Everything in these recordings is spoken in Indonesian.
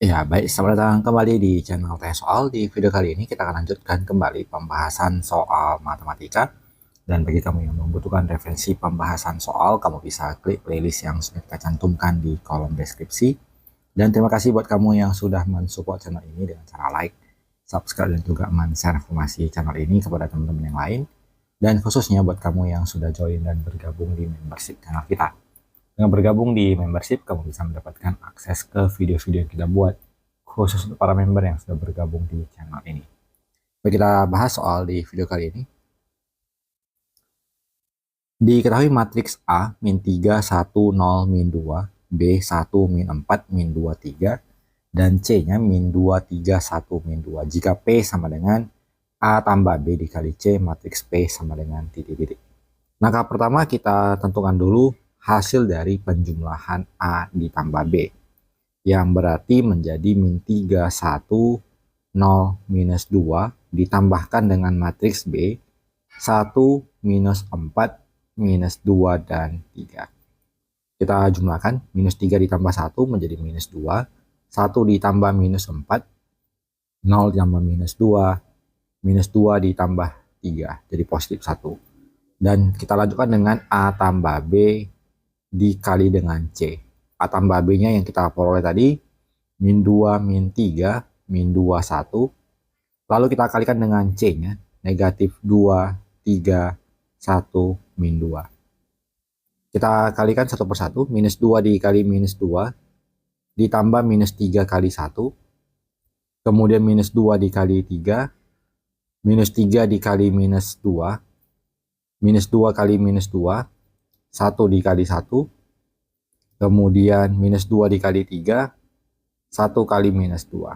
Ya, baik. Selamat datang kembali di channel Tanya Soal. Di video kali ini kita akan lanjutkan kembali pembahasan soal matematika. Dan bagi kamu yang membutuhkan referensi pembahasan soal, kamu bisa klik playlist yang sudah kita cantumkan di kolom deskripsi. Dan terima kasih buat kamu yang sudah mensupport channel ini dengan cara like, subscribe, dan juga men-share informasi channel ini kepada teman-teman yang lain. Dan khususnya buat kamu yang sudah join dan bergabung di membership channel kita. Dengan bergabung di membership, kamu bisa mendapatkan akses ke video-video yang kita buat khusus untuk para member yang sudah bergabung di channel ini. Baik, kita bahas soal di video kali ini. Diketahui matriks A min 3, 1, 0, min 2, B 1, min 4, min 2, 3, dan C-nya min 2, 3, 1, min 2. Jika P sama dengan A tambah B dikali C, matriks P sama dengan titik-titik. Langkah pertama kita tentukan dulu hasil dari penjumlahan A ditambah B, yang berarti menjadi min 3, 1, 0, minus 2, ditambahkan dengan matriks B, 1, minus 4, minus 2, dan 3. Kita jumlahkan, minus 3 ditambah 1 menjadi minus 2, 1 ditambah minus 4, 0 ditambah minus 2 ditambah 3, jadi positif 1. Dan kita lanjutkan dengan A tambah B dikali dengan C. A tambah B-nya yang kita peroleh tadi, min 2, min 3, min 2, 1. Lalu kita kalikan dengan C-nya, negatif 2, 3, 1, min 2. Kita kalikan satu persatu, minus 2 dikali minus 2, ditambah minus 3 kali 1, kemudian minus 2 dikali 3, minus 3 dikali minus 2, minus 2 kali minus 2, 1 dikali 1, kemudian minus 2 dikali 3, 1 kali minus 2.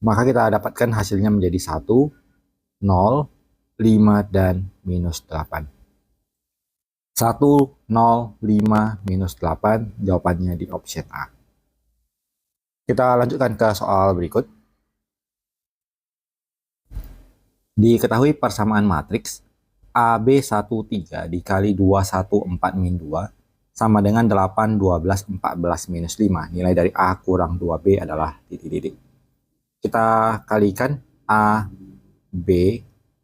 Maka kita dapatkan hasilnya menjadi 1, 0, 5, dan minus 8. 1, 0, 5, minus 8, jawabannya di option A. Kita lanjutkan ke soal berikut. Diketahui persamaan matriks AB13 dikali 214 min 2 sama dengan 8, 12, 14, minus 5. Nilai dari A kurang 2B adalah titik-titik. Kita kalikan A, B,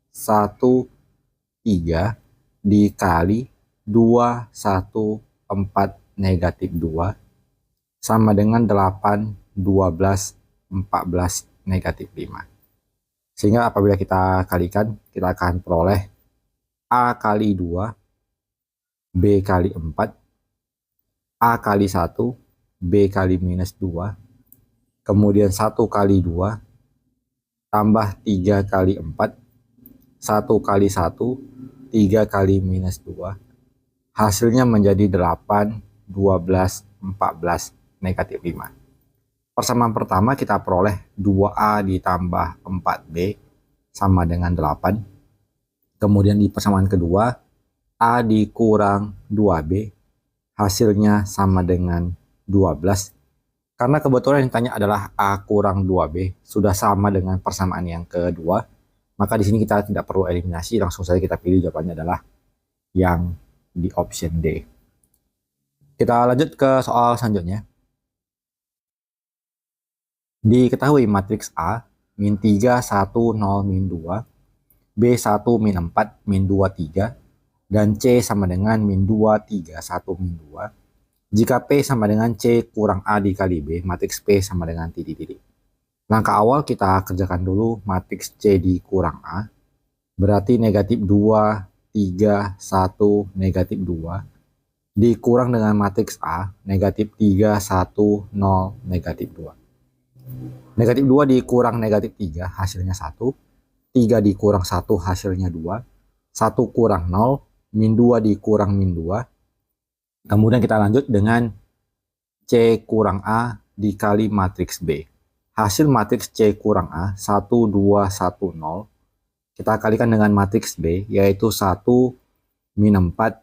1, 3 dikali 2, 1, 4, negatif 2 sama dengan 8, 12, 14, negatif 5. Sehingga apabila kita kalikan, kita akan peroleh A kali 2, B kali 4, A kali 1, B kali minus 2, kemudian 1 kali 2, tambah 3 kali 4, 1 kali 1, 3 kali minus 2, hasilnya menjadi 8, 12, 14, negatif 5. Persamaan pertama kita peroleh 2A ditambah 4B sama dengan 8. Kemudian di persamaan kedua, A dikurang 2B, hasilnya sama dengan 12. Karena kebetulan yang ditanya adalah A kurang 2B, sudah sama dengan persamaan yang kedua, maka di sini kita tidak perlu eliminasi, langsung saja kita pilih jawabannya adalah yang di option D. Kita lanjut ke soal selanjutnya. Diketahui matriks A, min 3, 1, 0, min 2, B 1, min 4, min 2, 3, dan C sama dengan min 2, 3, 1, min 2. Jika P sama dengan C kurang A dikali B, matriks P sama dengan titik-titik. Langkah awal kita kerjakan dulu matriks C dikurang A, berarti negatif 2, 3, 1, negatif 2, dikurang dengan matriks A, negatif 3, 1, 0, negatif 2. Negatif 2 dikurang negatif 3, hasilnya 1. 3 dikurang 1, hasilnya 2. 1 kurang 0, min 2 dikurang min 2. Kemudian kita lanjut dengan C kurang A dikali matriks B. Hasil matriks C kurang A, 1, 2, 1, 0. Kita kalikan dengan matriks B, yaitu 1, min 4,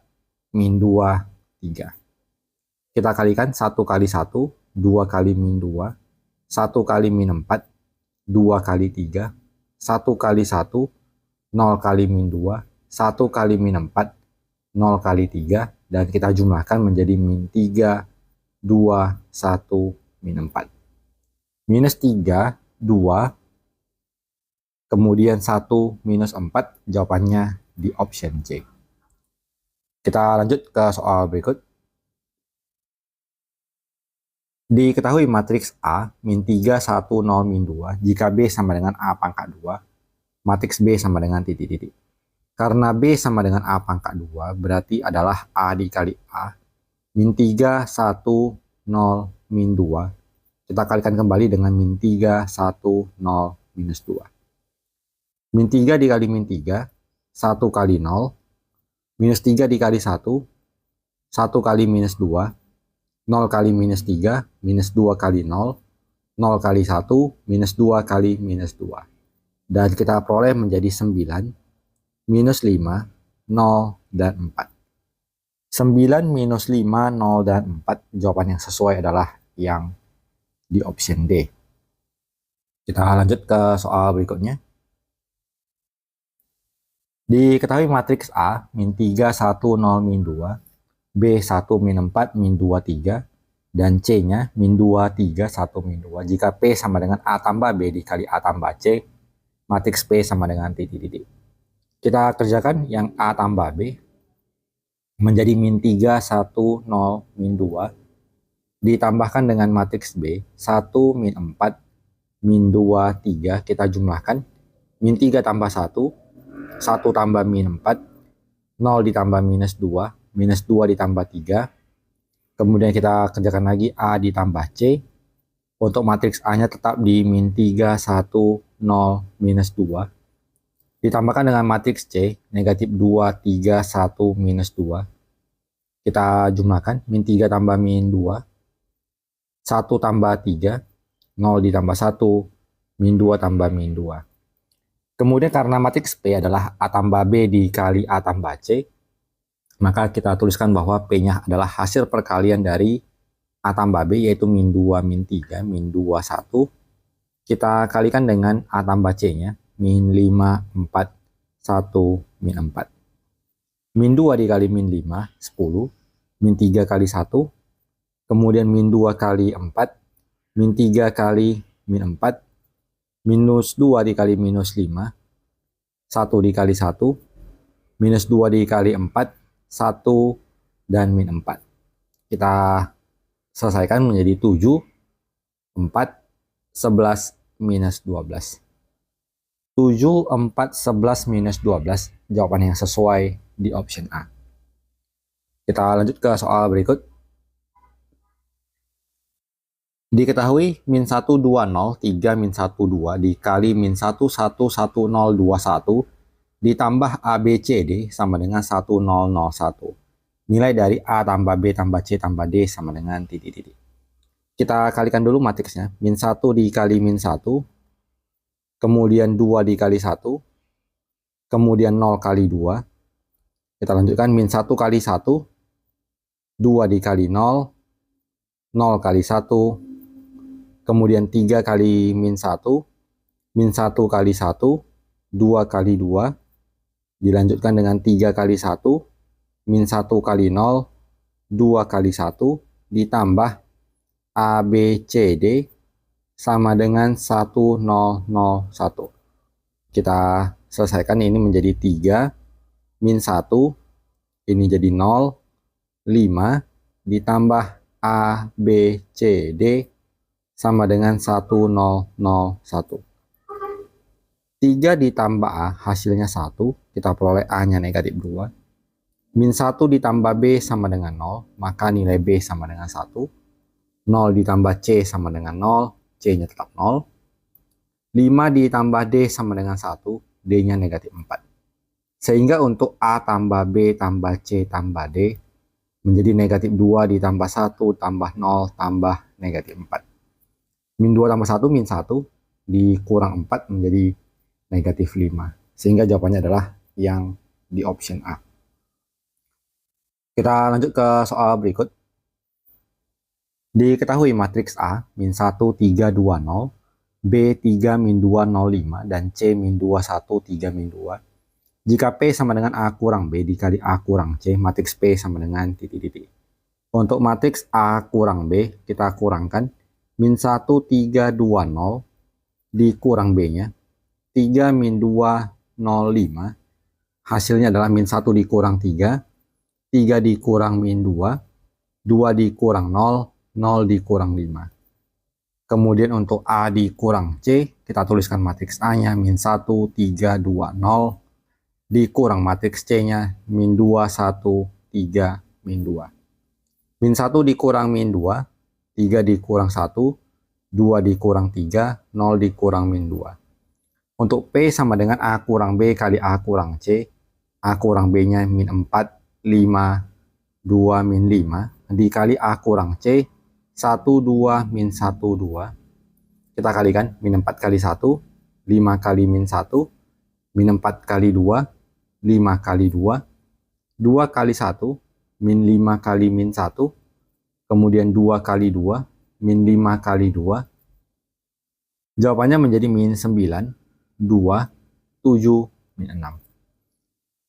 min 2, 3. Kita kalikan 1 kali 1, 2 kali min 2, 1 kali min 4, 2 kali 3, 1 kali 1, 0 kali min 2, 1 kali min 4, 0 kali 3, dan kita jumlahkan menjadi min 3, 2, 1, min 4. minus 3, 2, kemudian 1, minus 4, jawabannya di option C. Kita lanjut ke soal berikut. Diketahui matriks A min 3, 1, 0, min 2 jika B sama dengan A pangkat 2, matriks B sama dengan titik-titik. Karena B sama dengan A pangkat 2 berarti adalah A dikali A min 3, 1, 0, min 2. Kita kalikan kembali dengan min 3, 1, 0, minus 2. Min 3 dikali min 3, 1 kali 0, minus 3 dikali 1, 1 kali minus 2, 0 kali minus 3, minus 2 kali 0, 0 kali 1, minus 2 kali minus 2. Dan kita peroleh menjadi 9, minus 5, 0, dan 4. 9, minus 5, 0, dan 4. Jawaban yang sesuai adalah yang di option D. Kita lanjut ke soal berikutnya. Diketahui matriks A min 3, 1, 0, min 2, B 1, min 4, min 2, 3, dan C-nya min 2, 3, 1, min 2. Jika P sama dengan A tambah B dikali A tambah C, matriks P sama dengan titik-titik. Kita kerjakan yang A tambah B menjadi min 3, 1, 0, min 2, ditambahkan dengan matriks B 1, min 4, min 2, 3, kita jumlahkan, min 3 tambah 1, 1 tambah min 4, 0 ditambah minus 2, minus 2 ditambah 3, kemudian kita kerjakan lagi A ditambah C, untuk matriks A-nya tetap di min 3, 1, 0, minus 2, ditambahkan dengan matriks C, negatif 2, 3, 1, minus 2, kita jumlahkan, min 3 tambah min 2, 1 tambah 3, 0 ditambah 1, min 2 tambah min 2. Kemudian karena matriks P adalah A tambah B dikali A tambah C, maka kita tuliskan bahwa P-nya adalah hasil perkalian dari A tambah B, yaitu min 2, min 3, min 2, 1. Kita kalikan dengan A tambah C-nya, min 5, 4, 1, min 4. Min 2 dikali min 5, 10. Min 3 kali 1. Kemudian min 2 kali 4. Min 3 kali min 4. Minus 2 dikali minus 5, 1 dikali 1, minus 2 dikali 4, 1, dan min 4. Kita selesaikan menjadi 7, 4, 11, minus 12. 7, 4, 11, minus 12, jawaban yang sesuai di option A. Kita lanjut ke soal berikut. Diketahui min 1, 2, 0, 3, min 1, 2 dikali min 1, 1, 1, 0, 2, 1 ditambah ABCD sama dengan 1, 0, 0, 1. Nilai dari A tambah B tambah C tambah D sama dengan titik-titik. Kita kalikan dulu matriksnya. Min 1 dikali min 1, kemudian 2 dikali 1, kemudian 0 kali 2. Kita lanjutkan min 1 kali 1, 2 dikali 0, 0 kali 1, kemudian 3 kali min 1, min 1 kali 1, 2 kali 2, dilanjutkan dengan 3 kali 1, min 1 kali 0, 2 kali 1, ditambah ABCD sama dengan 1, 0, 0, 1. Kita selesaikan, ini menjadi 3, min 1, ini jadi 0, 5, ditambah ABCD sama dengan 1, 0, 0, 1. 3 ditambah A hasilnya 1, kita peroleh A-nya negatif 2. Min 1 ditambah B sama dengan 0, maka nilai B sama dengan 1. 0 ditambah C sama dengan 0, C-nya tetap 0. 5 ditambah D sama dengan 1, D-nya negatif 4. Sehingga untuk A tambah B tambah C tambah D menjadi negatif 2 ditambah 1 tambah 0 tambah negatif 4. Min 2 tambah 1, min 1, dikurang 4 menjadi negatif 5. Sehingga jawabannya adalah yang di option A. Kita lanjut ke soal berikut. Diketahui matriks A, min 1, 3, 2, 0, B 3, min 2, 0, 5, dan C min 2, 1, 3, min 2. Jika P sama dengan A kurang B dikali A kurang C, matriks P sama dengan titik-titik. Untuk matriks A kurang B, kita kurangkan. min 1, 3, 2, 0 dikurang B-nya 3 min 2, 0, 5. Hasilnya adalah min 1 dikurang 3, 3 dikurang min 2, 2 dikurang 0, 0 dikurang 5. Kemudian untuk A dikurang C, kita tuliskan matriks A-nya min 1, 3, 2, 0 dikurang matriks C-nya min 2, 1, 3, min 2. Min 1 dikurang min 2, 3 dikurang 1, 2 dikurang 3, 0 dikurang min 2. Untuk P sama dengan A kurang B kali A kurang C. A kurang B-nya min 4, 5, 2 min 5. Dikali A kurang C, 1, 2, min 1, 2. Kita kalikan, min 4 kali 1, 5 kali min 1, min 4 kali 2, 5 kali 2, 2 kali 1, min 5 kali min 1, kemudian 2 kali 2, min 5 kali 2. Jawabannya menjadi min 9, 2, 7, min 6.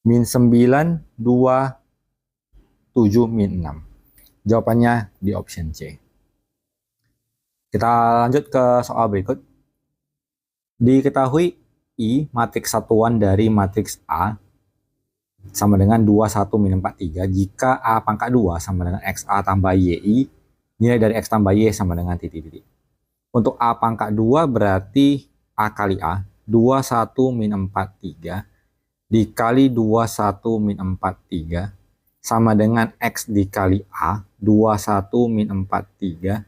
Min 9, 2, 7, min 6. Jawabannya di option C. Kita lanjut ke soal berikut. Diketahui I matriks satuan dari matriks A sama dengan 2, 1, min 4, 3 jika A pangkat 2 sama dengan XA tambah YI, nilai dari X tambah Y sama dengan titik-titik. Untuk A pangkat 2 berarti A kali A, 2, 1, min 4, 3 dikali 2, 1, min 4, 3 sama dengan X dikali A, 2, 1, min 4, 3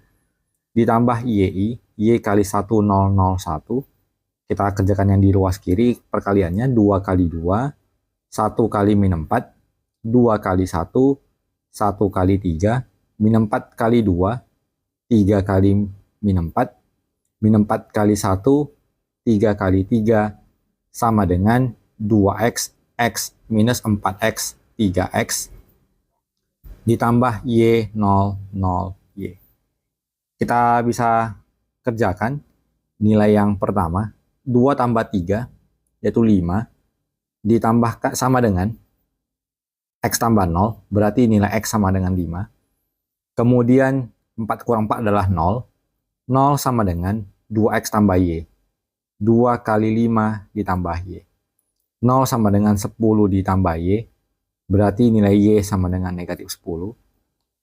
ditambah YI, Y kali 1, 0, 0, 1. Kita kerjakan yang di ruas kiri, perkaliannya 2 kali 2, 1 kali min 4, 2 kali 1, 1 kali 3, min 4 kali 2, 3 kali min 4, min 4 kali 1, 3 kali 3, sama dengan 2X, X minus 4X, 3X, ditambah Y, 0, 0, Y. Kita bisa kerjakan nilai yang pertama, 2 tambah 3, yaitu 5, ditambah sama dengan X tambah 0, berarti nilai X sama dengan 5. Kemudian 4 kurang 4 adalah 0, 0 sama dengan 2X tambah Y, 2 kali 5 ditambah Y. 0 sama dengan 10 ditambah Y, berarti nilai Y sama dengan negatif 10.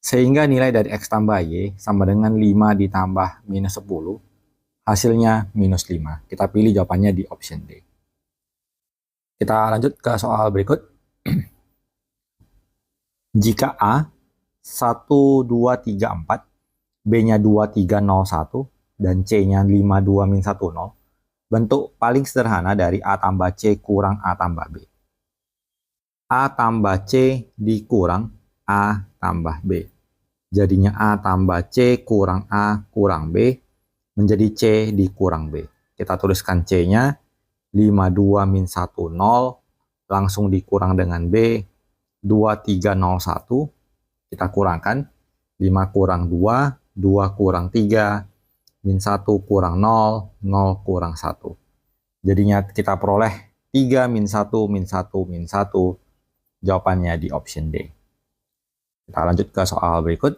Sehingga nilai dari X tambah Y sama dengan 5 ditambah minus 10, hasilnya minus 5. Kita pilih jawabannya di option D. Kita lanjut ke soal berikut. Jika A 1, 2, 3, 4, B-nya 2, 3, 0, 1, dan C-nya 5, 2, min 1, 0, bentuk paling sederhana dari A tambah C kurang A tambah B. A tambah C dikurang A tambah B. Jadinya A tambah C kurang A kurang B menjadi C dikurang B. Kita tuliskan C-nya 5, 2, min 1, 0, langsung dikurang dengan B, 2, 3, 0, 1. Kita kurangkan, 5 kurang 2, 2 kurang 3, min 1 kurang 0, 0 kurang 1. Jadinya kita peroleh 3, min 1, min 1, min 1. Jawabannya di option D. Kita lanjut ke soal berikut.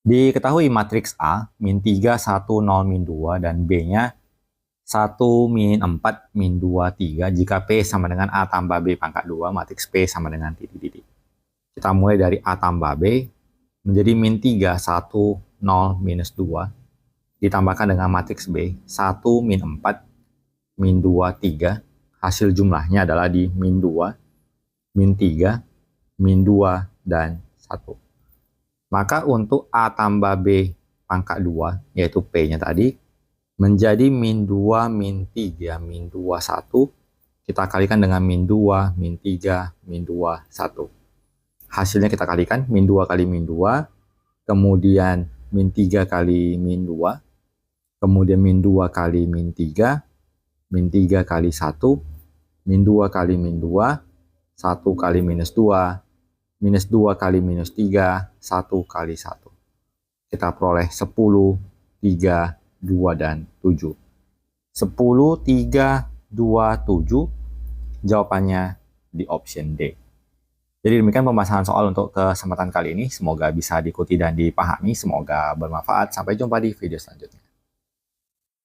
Diketahui matriks A, min 3, 1, 0, min 2, dan B-nya 1, min 4, min 2, 3, jika P sama dengan A tambah B pangkat 2, matriks P sama dengan titik-titik. Kita mulai dari A tambah B, menjadi min 3, 1, 0, minus 2, ditambahkan dengan matriks B, 1, min 4, min 2, 3, hasil jumlahnya adalah di min 2, min 3, min 2, dan 1. Maka untuk A tambah B pangkat 2, yaitu P-nya tadi, menjadi min 2, min 3, min 2, 1. Kita kalikan dengan min 2, min 3, min 2, 1. Hasilnya kita kalikan, min 2 kali min 2, kemudian min 3 kali min 2, kemudian min 2 kali min 3, min 3 kali 1, min 2 kali min 2, 1 kali minus 2, minus 2 kali minus 3, 1 kali 1. Kita peroleh 10, 3, 2, dan 7. 10, 3, 2, 7. Jawabannya di option D. Jadi demikian pembahasan soal untuk kesempatan kali ini. Semoga bisa diikuti dan dipahami. Semoga bermanfaat. Sampai jumpa di video selanjutnya.